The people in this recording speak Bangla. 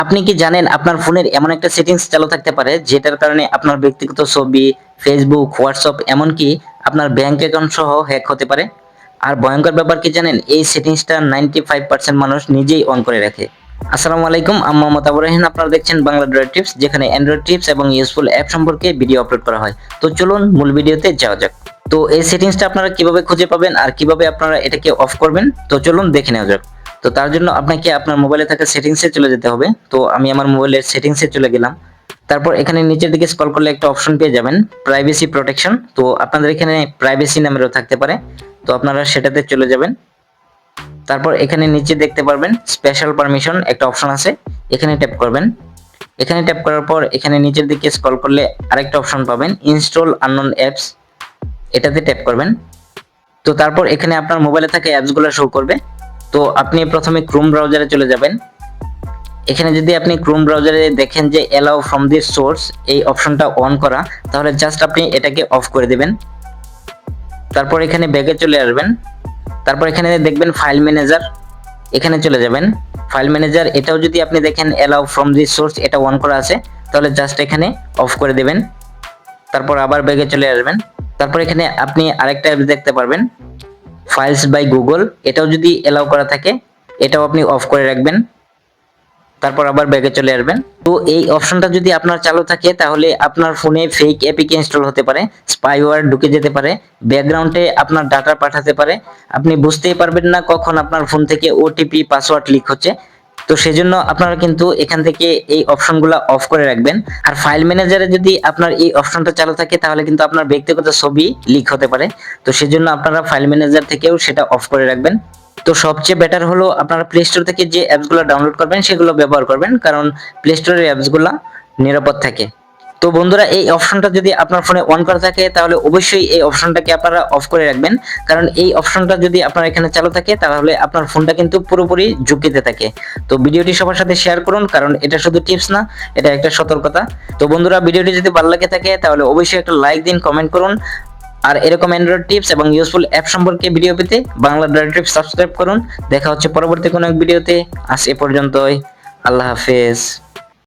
আপনি কি জানেন আপনার ফোনের এমন একটা সেটিংস চালু থাকতে পারে যেটার কারণে আপনার ব্যক্তিগত ছবি, ফেসবুক, হোয়াটসঅ্যাপ এমনকি আপনার ব্যাংক অ্যাকাউন্ট সহ হ্যাক হতে পারে। আর ভয়ঙ্কর ব্যাপার কি জানেন, এই সেটিংসটা 95% মানুষ নিজেই অন করে রাখে। আসসালামু আলাইকুম, আমি মোহাম্মদ আবু রায়হান। আপনারা দেখছেন বাংলা ড্রয়েড টিপস, যেখানে অ্যান্ড্রয়েড টিপস এবং ইউজফুল অ্যাপ সম্পর্কে ভিডিও আপলোড করা হয়। তো চলুন মূল ভিডিওতে যাওয়া যাক। তো এই সেটিংসটা আপনারা কিভাবে খুঁজে পাবেন আর কিভাবে আপনারা এটাকে অফ করবেন, তো চলুন দেখে নেওয়া যাক। তো তার জন্য আপনাকে আপনার মোবাইলে থাকা সেটিংসে চলে যেতে হবে। তো আমি আমার মোবাইলের সেটিংসে চলে গেলাম। তারপর এখানে নিচের দিকে স্ক্রল করলে একটা অপশন পেয়ে যাবেন, প্রাইভেসি প্রোটেকশন। তো আপনাদের এখানে প্রাইভেসি নামেরও থাকতে পারে, তো আপনারা সেটাতে চলে যাবেন। তারপর এখানে নিচে দেখতে পারবেন স্পেশাল পারমিশন একটা অপশন আছে, এখানে ট্যাপ করবেন। এখানে ট্যাপ করার পর এখানে নিচের দিকে স্ক্রল করলে আরেকটা অপশন পাবেন, ইনস্টল আননোন অ্যাপস, এটাতে ট্যাপ করবেন। তো তারপর এখানে আপনার মোবাইলে থাকা অ্যাপসগুলো শো করবে। তো আপনি প্রথমে ক্রোম ব্রাউজারে চলে যাবেন। এখানে যদি আপনি ক্রোম ব্রাউজারে দেখেন যে অ্যালাউ ফ্রম দিস সোর্স, এই অপশনটা অন করা, তাহলে জাস্ট আপনি এটাকে অফ করে দিবেন। তারপর এখানে ব্যাকে চলে আসবেন। তারপর এখানে দেখবেন ফাইল ম্যানেজার, এখানে চলে যাবেন। ফাইল ম্যানেজার এটাও যদি আপনি দেখেন অ্যালাউ ফ্রম দিস সোর্স এটা অন করা আছে, তাহলে জাস্ট এখানে অফ করে দিবেন। তারপর আবার ব্যাকে চলে আসবেন। তারপর এখানে আপনি আরেকটা অ্যাপ দেখতে পারবেন, ফাইলস বাই গুগল, এটাও যদি অ্যালাউ করা থাকে এটাও আপনি অফ করে রাখবেন। তারপর আবার ব্যাকে চলে আসবেন। তো এই অপশনটা যদি আপনার চালু থাকে তাহলে আপনার ফোনে ফেক এপিকে ইনস্টল হতে পারে, স্পাইওয়্যার ঢুকে যেতে পারে, ব্যাকগ্রাউন্ডে আপনার ডাটা পাঠাতে পারে, আপনি বুঝতেই পারবেন না কখন আপনার ফোন থেকে ওটিপি পাসওয়ার্ড লিক হচ্ছে। তো সেজন্য আপনারা কিন্তু এখান থেকে এই অপশনগুলো অফ করে রাখবেন। আর ফাইল ম্যানেজারে যদি আপনার এই অপশনটা চালু থাকে তাহলে কিন্তু আপনার ব্যক্তিগত ছবি লিক হতে পারে। তো সেজন্য আপনারা ফাইল ম্যানেজার থেকেও সেটা অফ করে রাখবেন। তো সবচেয়ে বেটার হলো আপনারা প্লে স্টোর থেকে যে অ্যাপসগুলো ডাউনলোড করবেন সেগুলো ব্যবহার করবেন, কারণ প্লে স্টোরের অ্যাপসগুলো নিরাপদ থাকে। তো বন্ধুরা, এই অপশনটা যদি আপনার ফোনে অন করা থাকে তাহলে অবশ্যই এই অপশনটাকে আপনারা অফ করে রাখবেন, কারণ এই অপশনটা যদি আপনার এখানে চালু থাকে তাহলে আপনার ফোনটা কিন্তু পুরোপুরি ঝুঁকিতে থাকে। তো ভিডিওটি সবার সাথে শেয়ার করুন, কারণ এটা শুধু টিপস না, এটা একটা সতর্কতা। তো বন্ধুরা, ভিডিওটি যদি ভালো লাগে থাকে তাহলে অবশ্যই একটা লাইক দিন, কমেন্ট করুন। আর এরকম অ্যান্ড্রয়েড টিপস এবং ইউজফুল অ্যাপ সম্পর্কে ভিডিও পেতে বাংলা ড্রয়েড টিপস সাবস্ক্রাইব করুন। দেখা হচ্ছে পরবর্তী কোনো এক ভিডিওতে। আজ এ পর্যন্তই। আল্লাহ হাফেজ।